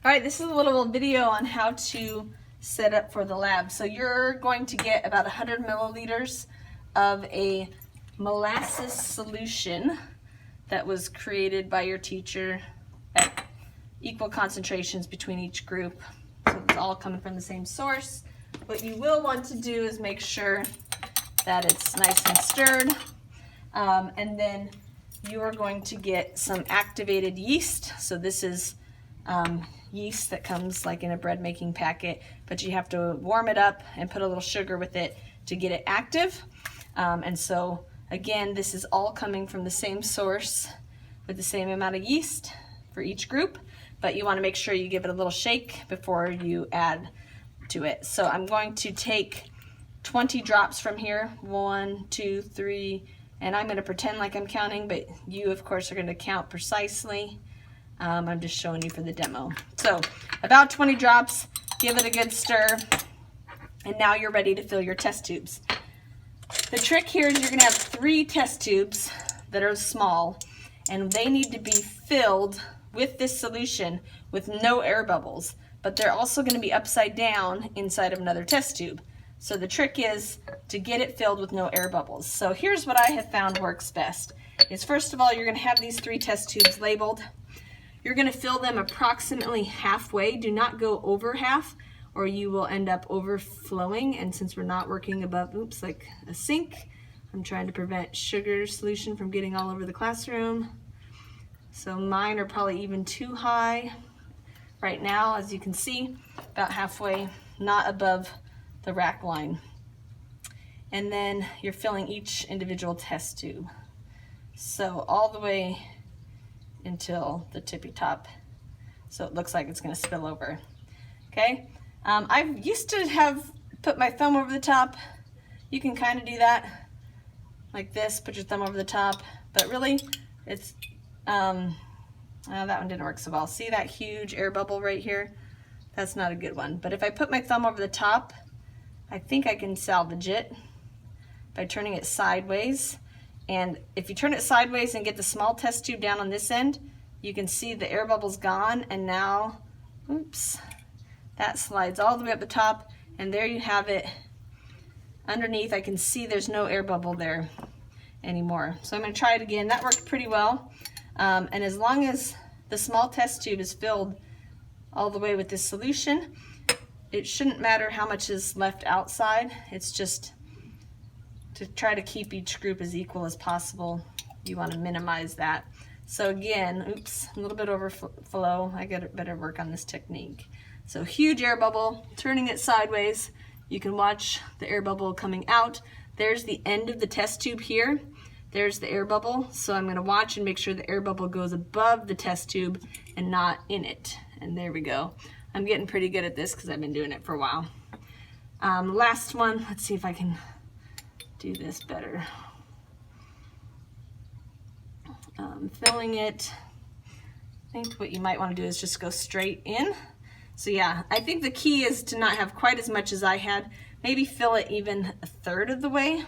All right, this is a little video on how to set up for the lab. So you're going to get about 100 milliliters of a molasses solution that was created by your teacher at equal concentrations between each group. So it's all coming from the same source. What you will want to do is make sure that it's nice and stirred. And then you are going to get some activated yeast. So this is yeast that comes like in a bread making packet, but you have to warm it up and put a little sugar with it to get it active. And so again, this is all coming from the same source with the same amount of yeast for each group, but you want to make sure you give it a little shake before you add to it. So I'm going to take 20 drops from here, 1, 2, 3, and I'm going to pretend like I'm counting, but you of course are going to count precisely. I'm just showing you for the demo. So about 20 drops, give it a good stir, and now you're ready to fill your test tubes. The trick here is you're going to have 3 test tubes that are small, and they need to be filled with this solution with no air bubbles, but they're also going to be upside down inside of another test tube. So the trick is to get it filled with no air bubbles. So here's what I have found works best. Is first of all, you're going to have these 3 test tubes labeled. You're going to fill them approximately halfway. Do not go over half or you will end up overflowing. And since we're not working above, like a sink, I'm trying to prevent sugar solution from getting all over the classroom. So mine are probably even too high right now, as you can see, about halfway, not above the rack line. And then you're filling each individual test tube. So all the way until the tippy top. So it looks like it's going to spill over. Okay. I used to have put my thumb over the top. You can kind of do that like this, put your thumb over the top, but really it's, that one didn't work so well. See that huge air bubble right here? That's not a good one. But if I put my thumb over the top, I think I can salvage it by turning it sideways. And if you turn it sideways and get the small test tube down on this end, you can see the air bubble's gone, and now, oops, that slides all the way up the top, and there you have it. Underneath, I can see there's no air bubble there anymore. So I'm going to try it again. That worked pretty well. And as long as the small test tube is filled all the way with this solution, it shouldn't matter how much is left outside. It's just to try to keep each group as equal as possible. You want to minimize that. So again, oops, a little bit overflow. I got better work on this technique. So huge air bubble, turning it sideways. You can watch the air bubble coming out. There's the end of the test tube here. There's the air bubble. So I'm going to watch and make sure the air bubble goes above the test tube and not in it. And there we go. I'm getting pretty good at this because I've been doing it for a while. Last one, let's see if I can do this better. Filling it, I think what you might want to do is just go straight in. So yeah, I think the key is to not have quite as much as I had. Maybe fill it even a third of the way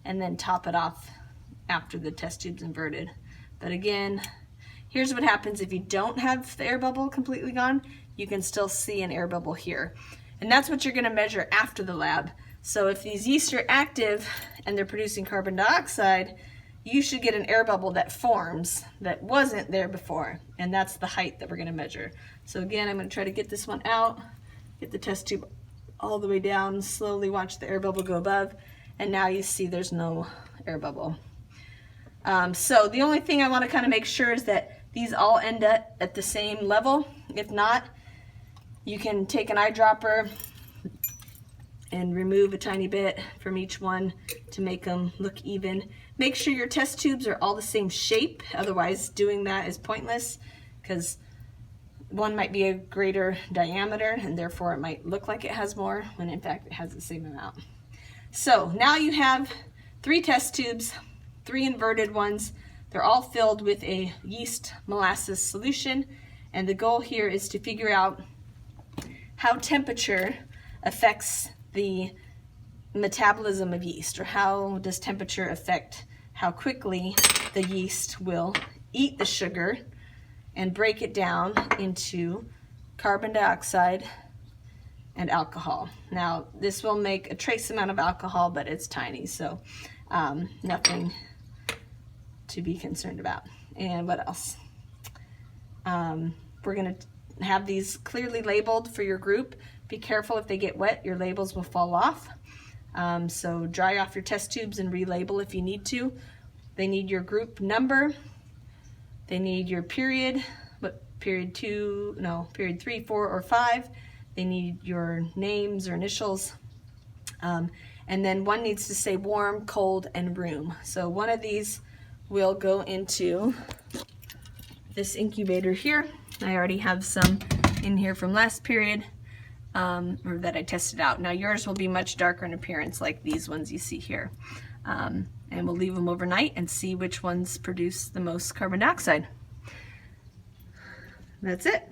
and then top it off after the test tube's inverted. But again, here's what happens if you don't have the air bubble completely gone. You can still see an air bubble here. And that's what you're going to measure after the lab. So if these yeast are active and they're producing carbon dioxide, you should get an air bubble that forms that wasn't there before. And that's the height that we're going to measure. So again, I'm going to try to get this one out, get the test tube all the way down, slowly watch the air bubble go above. And now you see there's no air bubble. So the only thing I want to kind of make sure is that these all end up at the same level. If not, you can take an eyedropper and remove a tiny bit from each one to make them look even. Make sure your test tubes are all the same shape, otherwise doing that is pointless because one might be a greater diameter and therefore it might look like it has more when in fact it has the same amount. So now you have 3 test tubes, 3 inverted ones. They're all filled with a yeast molasses solution, and the goal here is to figure out how temperature affects the metabolism of yeast, or how does temperature affect how quickly the yeast will eat the sugar and break it down into carbon dioxide, and alcohol. Now, this will make a trace amount of alcohol, but it's tiny, so nothing to be concerned about. And what else? We're going to have these clearly labeled for your group. Be careful if they get wet, your labels will fall off. So dry off your test tubes and relabel if you need to. They need your group number. They need your period, what period 2, no, period 3, 4, or 5. They need your names or initials. And then one needs to say warm, cold, and room. So one of these will go into this incubator here. I already have some in here from last period, or that I tested out. Now yours will be much darker in appearance, like these ones you see here. And we'll leave them overnight and see which ones produce the most carbon dioxide. That's it.